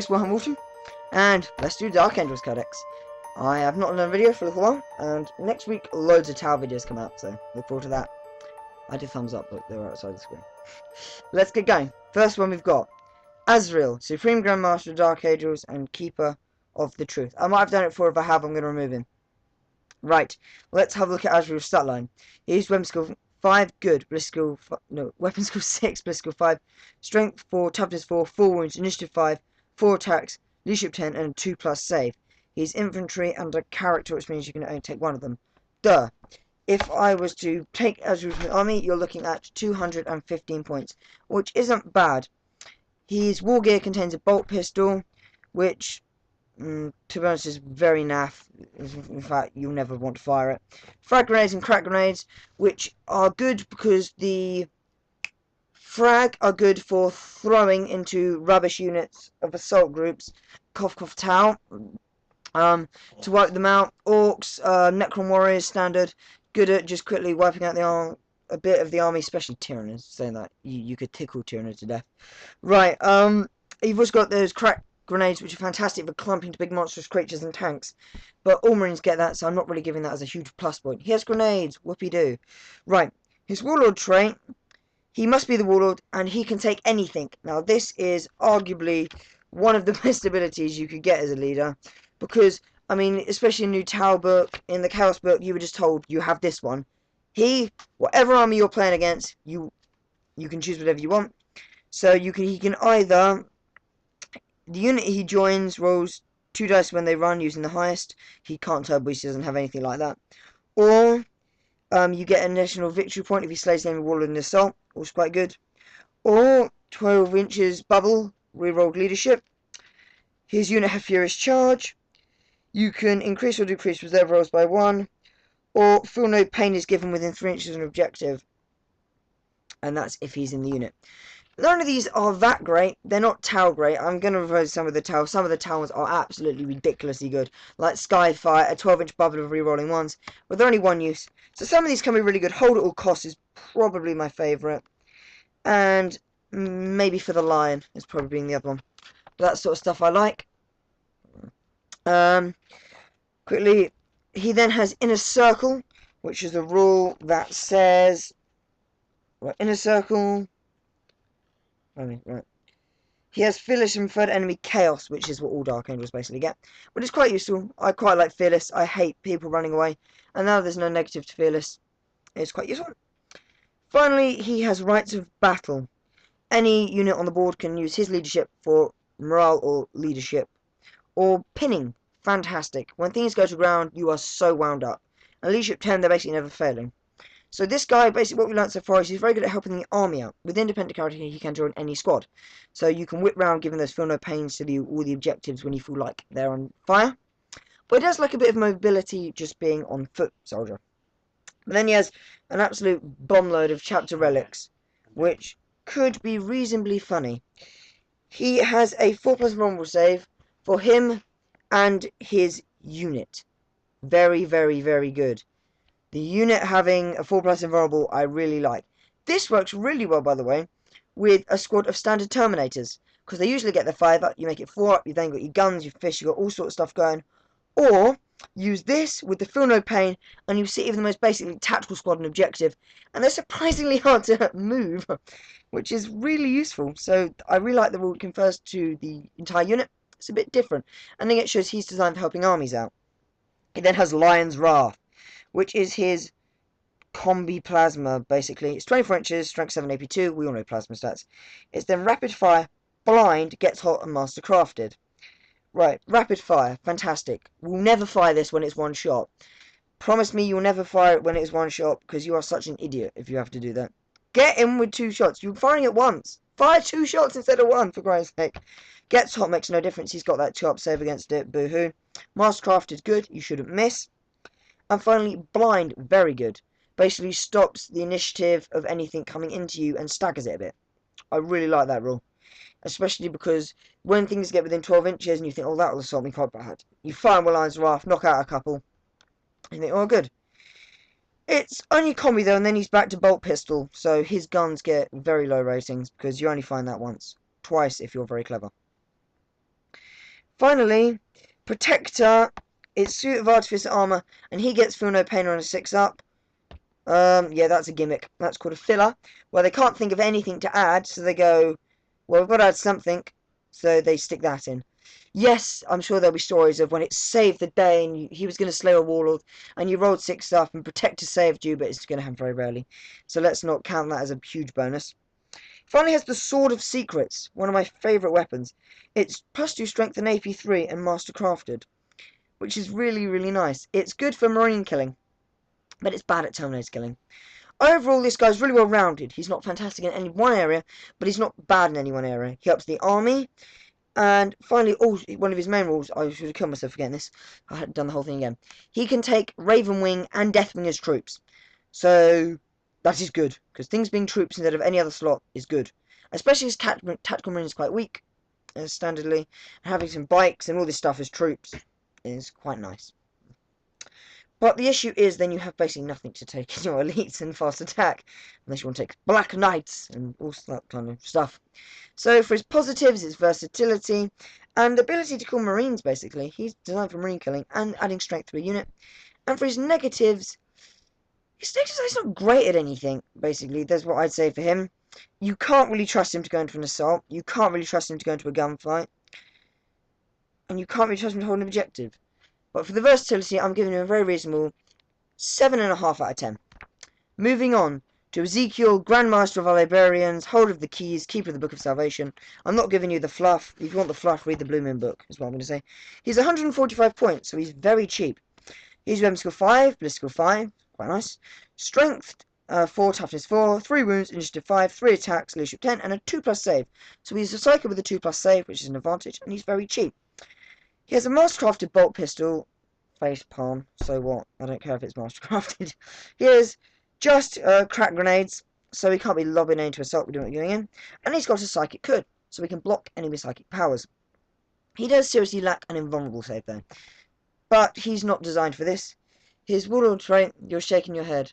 Warhammer Wolfen, and let's do Dark Angels Codex. I have not done a video for a little while, and next week loads of Tau videos come out, so look forward to that. I did thumbs up, but they were outside the screen. Let's get going. First one we've got Azrael, Supreme Grandmaster of Dark Angels and Keeper of the Truth. I might have done it before. If I have, I'm going to remove him. Right, let's have a look at Azrael's stat line. He's weapon skill 5, good, bliss skill weapon skill 6, bliss skill 5, strength 4, toughness 4, 4 wounds, initiative 5, 4 attacks, leadership 10, and a 2+ save. He's infantry and a character, which means you can only take one of them. Duh. If I was to take Azrael from the army, you're looking at 215 points, which isn't bad. His war gear contains a bolt pistol, which, to be honest, is very naff. In fact, you'll never want to fire it. Frag grenades and crack grenades, which are good because the frag are good for throwing into rubbish units of assault groups. Cough, cough, Tau. To wipe them out. Orcs, Necron warriors, standard. Good at just quickly wiping out a bit of the army, especially Tyranids. Saying that, you could tickle Tyranids to death. Right, you've also got those crack grenades, which are fantastic for clumping to big monstrous creatures and tanks. But all Marines get that, so I'm not really giving that as a huge plus point. He has grenades. Whoopee-doo. Right, his Warlord trait. He must be the Warlord, and he can take anything. Now, this is arguably one of the best abilities you could get as a leader. Because, I mean, especially in the new Tau book, in the Chaos book, you were just told you have this one. Whatever army you're playing against, you can choose whatever you want. So he can either, the unit he joins rolls 2 dice when they run using the highest. He can't turbo boost, he doesn't have anything like that. Or, you get an additional victory point if he slays the enemy warlord in the assault, which is quite good. Or, 12 inches bubble, rerolled leadership. His unit have furious charge. You can increase or decrease reserve rolls by 1, or feel no pain is given within 3 inches of an objective, and that's if he's in the unit. None of these are that great. They're not Tau great. I'm going to revise some of the Tau. Some of the Tau ones are absolutely ridiculously good, like Skyfire, a 12-inch bubble of rerolling ones, but they're only one use. So some of these can be really good. Hold at all costs is probably my favourite, and maybe For the Lion is probably being the other one. But that sort of stuff I like. Quickly, he then has Inner Circle, which is a rule that says, right, Inner Circle, right. He has Fearless and Third Enemy Chaos, which is what all Dark Angels basically get, but it's quite useful. I quite like Fearless. I hate people running away, and now there's no negative to Fearless. It's quite useful. Finally, he has Rights of Battle. Any unit on the board can use his leadership for morale or leadership, or pinning. Fantastic. When things go to ground, you are so wound up. And leadership 10, they're basically never failing. So this guy, basically what we learned so far is he's very good at helping the army out. With independent character, he can join any squad. So you can whip round giving those feel no pains to all the objectives when you feel like they're on fire. But it does like a bit of mobility just being on foot soldier. But then he has an absolute bomb load of chapter relics, which could be reasonably funny. He has a 4+ vulnerable save for him and his unit. Very, very, very good. The unit having a 4+ invulnerable, I really like. This works really well, by the way, with a squad of standard Terminators, because they usually get their 5 up, you make it 4 up, you then got your guns, your fish, you got all sorts of stuff going. Or, use this with the Feel No Pain, and you sit even the most basically tactical squad and objective, and they're surprisingly hard to move, which is really useful. So, I really like the rule it confers to the entire unit. It's a bit different. And then it shows he's designed for helping armies out. He then has Lion's Wrath, which is his combi plasma, basically. It's 24 inches, strength 7, AP 2. We all know plasma stats. It's then rapid fire, blind, gets hot, and master crafted. Right, rapid fire. Fantastic. We'll never fire this when it's one shot. Promise me you'll never fire it when it's one shot, because you are such an idiot if you have to do that. Get him with 2 shots. You're firing it once. Fire 2 shots instead of 1, for Christ's sake. Gets hot, makes no difference. He's got that 2-up save against it. Boo-hoo. Mastercraft is good. You shouldn't miss. And finally, blind. Very good. Basically stops the initiative of anything coming into you and staggers it a bit. I really like that rule. Especially because when things get within 12 inches and you think, oh, that will assault me quite bad. You fire with Lion's Wrath, knock out a couple. And you think, oh, good. It's only a combi though, and then he's back to bolt pistol. So his guns get very low ratings because you only find that once. Twice if you're very clever. Finally, Protector. It's Suit of Artificer armor, and he gets Feel No Pain on a 6-up. Yeah, that's a gimmick. That's called a filler, where they can't think of anything to add, so they go, well, we've got to add something, so they stick that in. Yes, I'm sure there'll be stories of when it saved the day, and he was going to slay a warlord, and you rolled 6 up, and Protector saved you, but it's going to happen very rarely. So let's not count that as a huge bonus. Finally has the Sword of Secrets, one of my favourite weapons. It's +2 strength and AP3 and Master Crafted, which is really, really nice. It's good for marine killing, but it's bad at Terminator killing. Overall, this guy's really well rounded. He's not fantastic in any one area, but he's not bad in any one area. He helps the army. And finally, one of his main rules, I should have killed myself forgetting this. I had done the whole thing again. He can take Ravenwing and Deathwing as troops. So, that is good. Because things being troops instead of any other slot is good. Especially as Tactical Marine is quite weak, standardly. Having some bikes and all this stuff as troops is quite nice. But the issue is then you have basically nothing to take in your elites and fast attack. Unless you want to take Black Knights and all that kind of stuff. So for his positives, it's versatility and the ability to kill marines, basically. He's designed for marine killing and adding strength to a unit. And for his negatives, his negatives is not great at anything, basically. That's what I'd say for him. You can't really trust him to go into an assault. You can't really trust him to go into a gunfight. And you can't really trust him to hold an objective. But for the versatility, I'm giving him a very reasonable 7.5 out of 10. Moving on to Ezekiel, Grandmaster of our Librarians, Holder of the Keys, Keeper of the Book of Salvation. I'm not giving you the fluff. If you want the fluff, read the Blue Moon book, is what I'm going to say. He's 145 points, so he's very cheap. He's Weapon Skill 5, Ballistic Skill 5, quite nice. Strength 4, Toughness 4, 3 Wounds, Initiative 5, 3 Attacks, Leadership 10, and a 2+ save. So he's a Psycho with a 2+ save, which is an advantage, and he's very cheap. He has a Mastercrafted Bolt Pistol, face palm, so what? I don't care if it's Mastercrafted. He has just crack grenades, so he can't be lobbing into assault we don't going in. And he's got a Psychic Could, so he can block enemy psychic powers. He does seriously lack an invulnerable save though. But he's not designed for this. His Warlord trait, you're shaking your head.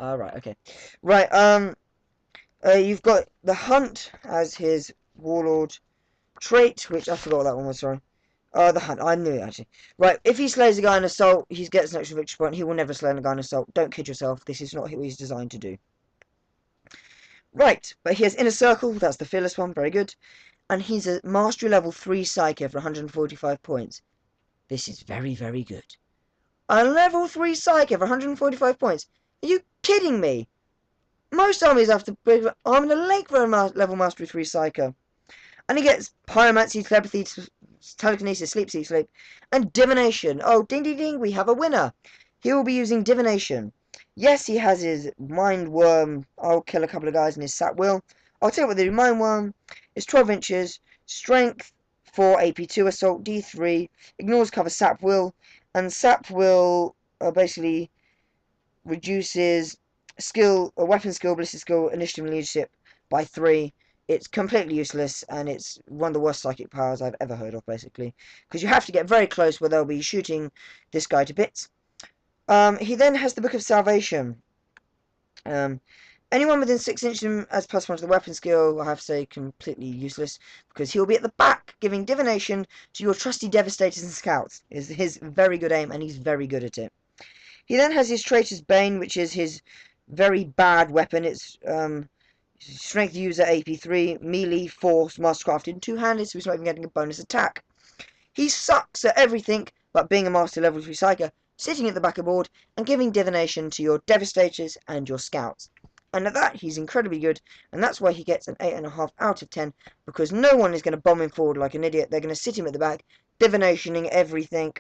Right, okay. Right, you've got the Hunt as his Warlord trait, which I forgot what that one was, sorry. The Hunt, I knew it actually. Right, if he slays a guy in assault, he gets an extra victory point. He will never slay a guy in assault. Don't kid yourself, this is not what he's designed to do. Right, but he has Inner Circle, that's the fearless one, very good. And he's a Mastery Level 3 Psyker for 145 points. This is very, very good. A Level 3 Psyker for 145 points? Are you kidding me? Most armies have to... I'm in a lake for a level Mastery 3 Psyker. And he gets Pyromancy, Telepathy, Telekinesis, Sleep, and Divination. Oh, ding, ding, ding, we have a winner. He will be using Divination. Yes, he has his Mind Worm. I'll kill a couple of guys in his Sap Will. I'll tell you what they do. Mind Worm is 12 inches, Strength 4, AP2, Assault D3, ignores cover Sap Will, and Sap Will basically reduces skill, weapon skill, ballistic skill, initiative, and leadership by 3. It's completely useless, and it's one of the worst psychic powers I've ever heard of, basically. Because you have to get very close where they'll be shooting this guy to bits. He then has the Book of Salvation. Anyone within 6 inches of him as +1 to the weapon skill, I have to say, completely useless. Because he'll be at the back, giving Divination to your trusty Devastators and Scouts. Is his very good aim, and he's very good at it. He then has his Traitor's Bane, which is his very bad weapon. It's Strength User AP3, Melee, Force, Mastercrafted, 2-handed, so he's not even getting a bonus attack. He sucks at everything but being a Master Level 3 Psyker, sitting at the back of the board and giving Divination to your Devastators and your Scouts. And at that, he's incredibly good, and that's why he gets an 8.5 out of 10, because no one is going to bomb him forward like an idiot. They're going to sit him at the back, Divinationing everything,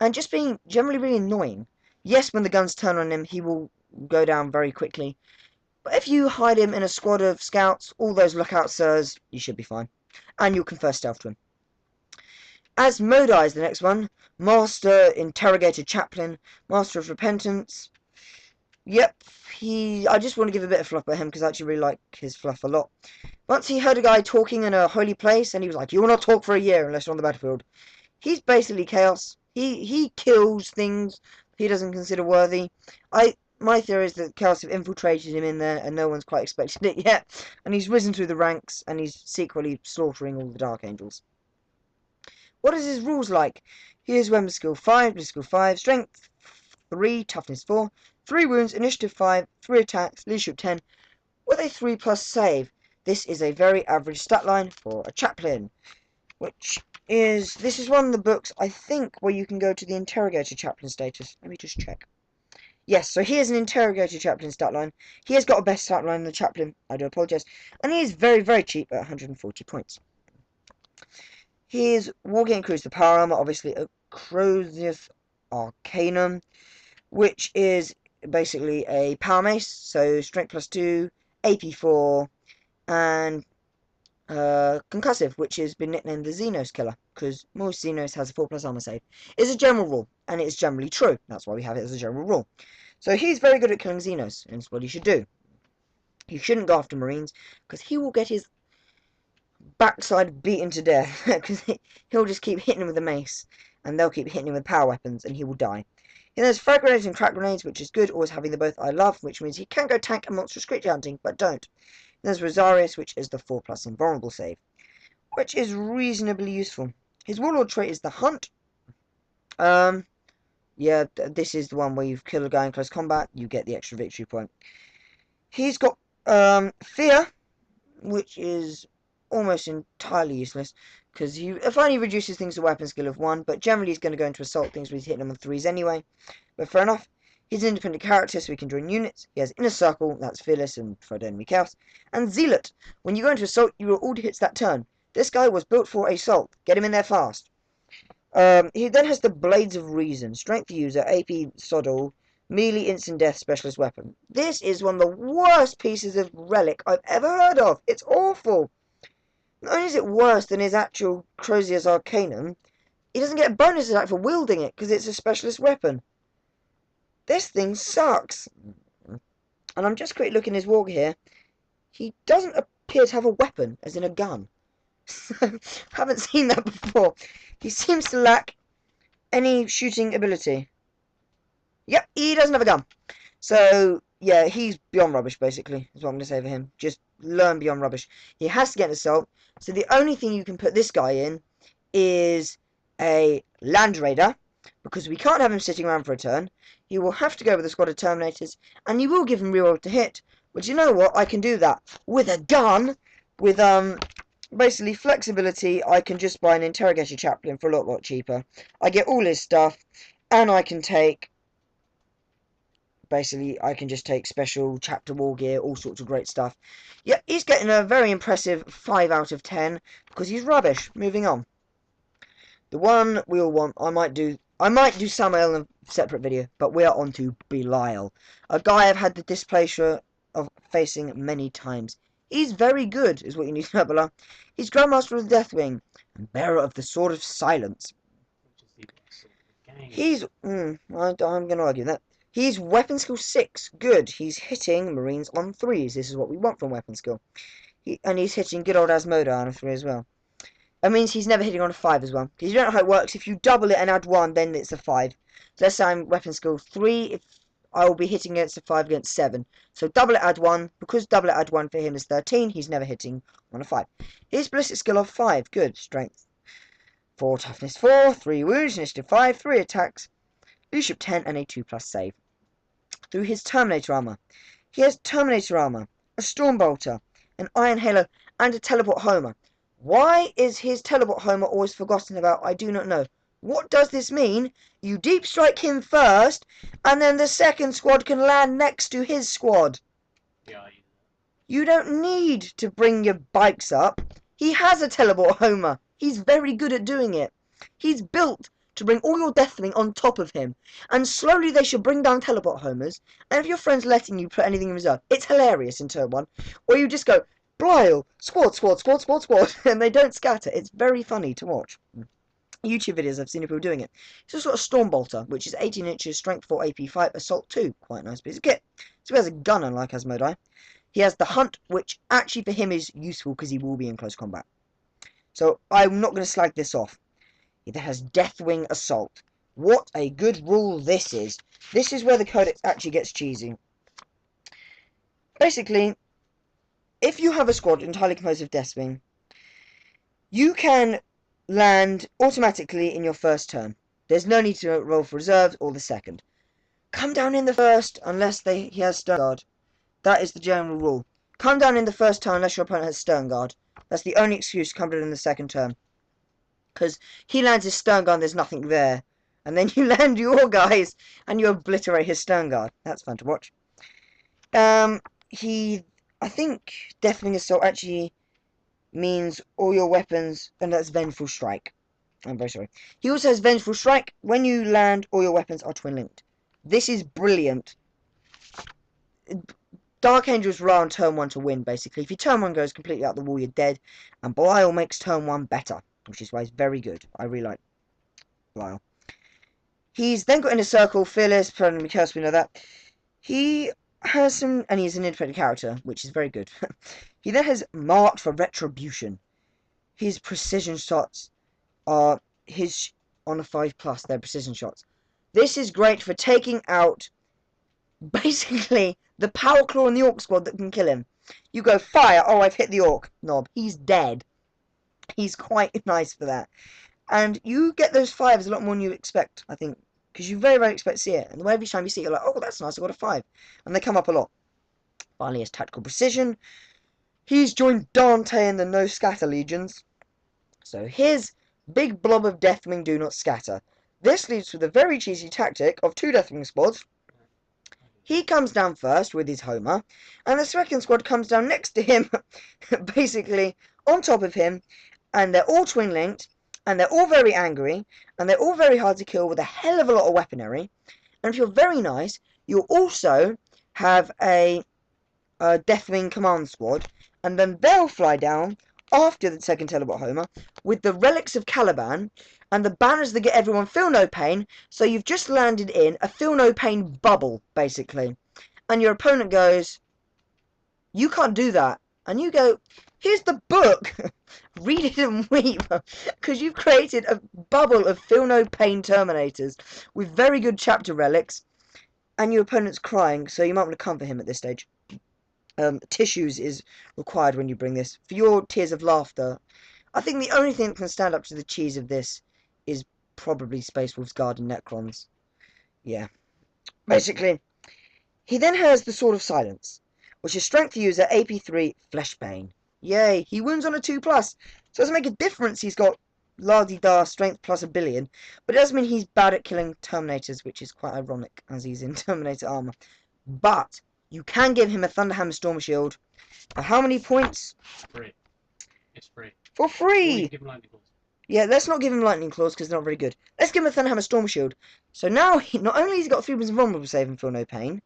and just being generally really annoying. Yes, when the guns turn on him, he will go down very quickly. But if you hide him in a squad of scouts, all those lookout sirs, you should be fine. And you'll confer stealth to him. As Modai is the next one. Master, Interrogator Chaplain, Master of Repentance. Yep, I just want to give a bit of fluff about him because I actually really like his fluff a lot. Once he heard a guy talking in a holy place and he was like, you will not talk for a year unless you're on the battlefield. He's basically chaos. He kills things he doesn't consider worthy. my theory is that Chaos have infiltrated him in there, and no one's quite expected it yet. And he's risen through the ranks, and he's secretly slaughtering all the Dark Angels. What is his rules like? Here's weapon skill 5, ballistic skill 5, strength 3, toughness 4, 3 wounds, initiative 5, 3 attacks, leadership 10, with a 3+ save. This is a very average stat line for a chaplain, this is one of the books, I think, where you can go to the interrogator chaplain status. Let me just check. Yes, so here's an interrogator chaplain stat line. He has got a best stat line than the chaplain. I do apologise. And he is very, very cheap at 140 points. His Wargate includes the power armor, obviously a Crozius Arcanum, which is basically a power mace, so strength +2, AP 4, and concussive, which has been nicknamed the Xenos Killer, because most Xenos has a 4+ armor save. It's a general rule, and it is generally true. That's why we have it as a general rule. So he's very good at killing Xenos, and it's what he should do. He shouldn't go after Marines, because he will get his backside beaten to death, because he'll just keep hitting him with a mace, and they'll keep hitting him with power weapons, and he will die. He has frag grenades and crack grenades, which is good, always having the both I love, which means he can go tank and monstrous creature hunting, but don't. There's Rosarius, which is the 4+ invulnerable save, which is reasonably useful. His warlord trait is the hunt. Yeah, this is the one where you kill a guy in close combat, you get the extra victory point. He's got fear, which is almost entirely useless, because he finally reduces things to weapon skill of 1, but generally he's going to go into assault things where he's hitting them on 3s anyway. But fair enough. He's an independent character, so he can join units. He has Inner Circle, that's Fearless and Thread Enemy Chaos. And Zealot. When you go into Assault, you roll all the hits that turn. This guy was built for Assault. Get him in there fast. He then has the Blades of Reason. Strength User, AP Soddle, Melee Instant Death Specialist Weapon. This is one of the worst pieces of relic I've ever heard of. It's awful. Not only is it worse than his actual Crozius Arcanum, he doesn't get a bonus attack for wielding it, because it's a specialist weapon. This thing sucks. And I'm just quickly looking at his warg here. He doesn't appear to have a weapon, as in a gun. Haven't seen that before. He seems to lack any shooting ability. Yep, he doesn't have a gun. So, yeah, he's beyond rubbish, basically, is what I'm going to say for him. Just learn beyond rubbish. He has to get an assault. So the only thing you can put this guy in is a Land Raider, because we can't have him sitting around for a turn. He will have to go with a squad of Terminators, and you will give him reroll to hit. But you know what? I can do that with a gun. With basically flexibility, I can just buy an Interrogator Chaplain for a lot cheaper. I get all his stuff, and I can take. Basically, I can just take special chapter war gear, all sorts of great stuff. Yeah, he's getting a very impressive 5 out of 10 because he's rubbish. Moving on. The one we all want, I might do Samael in a separate video, but we are on to Belial, a guy I've had the displeasure of facing many times. He's very good, is what you need to know, Belial. He's Grandmaster of the Deathwing and bearer of the Sword of Silence. He's I'm going to argue that. He's weapon skill 6, good. He's hitting Marines on 3s. This is what we want from weapon skill. He's hitting good old Asmoda on a 3 as well. That means he's never hitting on a 5 as well. Because you don't know how it works. If you double it and add 1, then it's a 5. So let's say I'm weapon skill 3. If I will be hitting against a 5 against 7. So double it, add 1. Because double it, add 1 for him is 13. He's never hitting on a 5. His ballistic skill of 5. Good. Strength 4, toughness 4, 3 wounds, initiative 5, 3 attacks, leadership 10, and a 2+ save. Through his Terminator armor. He has Terminator armor, a Stormbolter, an Iron Halo, and a Teleport Homer. Why is his Teleport Homer always forgotten about? I do not know. What does this mean? You deep strike him first, and then the second squad can land next to his squad. Yeah. You don't need to bring your bikes up. He has a Teleport Homer. He's very good at doing it. He's built to bring all your Deathwing on top of him. And slowly they should bring down Teleport Homers. And if your friend's letting you put anything in reserve, it's hilarious in turn 1. Where you just go, Belial, squad, squad, squad, squad, squad. And they don't scatter. It's very funny to watch. YouTube videos, I've seen people doing it. It's a sort of Stormbolter, which is 18 inches, strength 4, AP 5, assault 2. Quite nice piece of kit. So he has a gun, unlike Asmodai. He has the Hunt, which actually for him is useful because he will be in close combat. So I'm not going to slag this off. He then has Deathwing Assault, What a good rule this is. This is where the codex actually gets cheesy. Basically, if you have a squad entirely composed of Deathwing, you can land automatically in your first turn. There's no need to roll for reserves or the second. Come down in the first unless he has Stern Guard. That is the general rule. Come down in the first turn unless your opponent has Stern Guard. That's the only excuse to come down in the second turn. Because he lands his Stern Guard and there's nothing there. And then you land your guys and you obliterate his Stern Guard. That's fun to watch. I think Deathwing Assault actually means all your weapons, and that's Vengeful Strike. I'm very sorry. He also has Vengeful Strike. When you land, all your weapons are twin linked. This is brilliant. Dark Angels rely on turn 1 to win, basically. If your turn 1 goes completely out the wall, you're dead. And Belial makes turn 1 better, which is why he's very good. I really like Belial. He's then got Inner Circle, Fearless, Permanently Cursed, we know that. He has some, and he's an independent character, which is very good. He then has Marked for Retribution. His precision shots are his on a 5+, they're precision shots. This is great for taking out basically the Power Claw in the Orc squad that can kill him. You go fire, oh I've hit the Orc knob, he's dead. He's quite nice for that. And you get those 5s a lot more than you expect, I think. Because you very rarely expect to see it. And every time you see it, you're like, oh, that's nice, I got a 5. And they come up a lot. Finally, has Tactical Precision. He's joined Dante in the No Scatter Legions. So his big blob of Deathwing do not scatter. This leads to the very cheesy tactic of 2 Deathwing squads. He comes down first with his Homer. And the second squad comes down next to him. Basically, on top of him. And they're all twin linked. And they're all very angry, and they're all very hard to kill with a hell of a lot of weaponry. And if you're very nice, you'll also have a Deathwing command squad, and then they'll fly down after the second Teleport Homer with the Relics of Caliban and the banners that get everyone Feel No Pain. So you've just landed in a Feel No Pain bubble, basically. And your opponent goes, you can't do that. And you go, here's the book. Read it and weep. Because you've created a bubble of Feel No Pain Terminators with very good chapter relics. And your opponent's crying, so you might want to comfort him at this stage. Tissues is required when you bring this. For your tears of laughter, I think the only thing that can stand up to the cheese of this is probably Space Wolf's Guard and Necrons. Yeah. Basically, he then has the Sword of Silence, which is Strength User, AP3, Fleshbane. Yay, he wounds on a 2+. So it doesn't make a difference he's got la-di-da strength plus 1 billion. But it does mean he's bad at killing Terminators, which is quite ironic, as he's in Terminator armor. But you can give him a Thunderhammer Storm Shield. For how many points? Free. It's free. For free! Give him Lightning Claws. Yeah, let's not give him Lightning Claws, because they're not very good. Let's give him a Thunderhammer Storm Shield. So now, not only has he got 3 vulnerable save and Feel No Pain,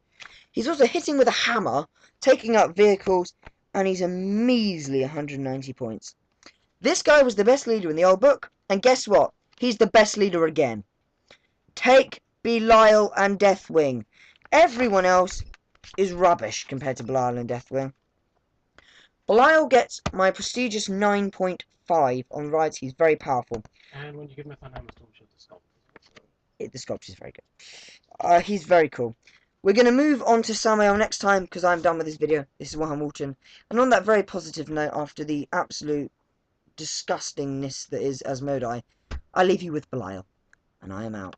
he's also hitting with a hammer, taking out vehicles, and he's a measly 190 points. This guy was the best leader in the old book, and guess what? He's the best leader again. Take Belial and Deathwing. Everyone else is rubbish compared to Belial and Deathwing. Belial gets my prestigious 9.5 on rides. He's very powerful. And when you give him a Thunderhammer Storm Shield, the sculpt. The sculpt is very good. He's very cool. We're going to move on to Samael next time, because I'm done with this video. This is what I'm watching. And on that very positive note, after the absolute disgustingness that is Asmodai, I leave you with Belial. And I am out.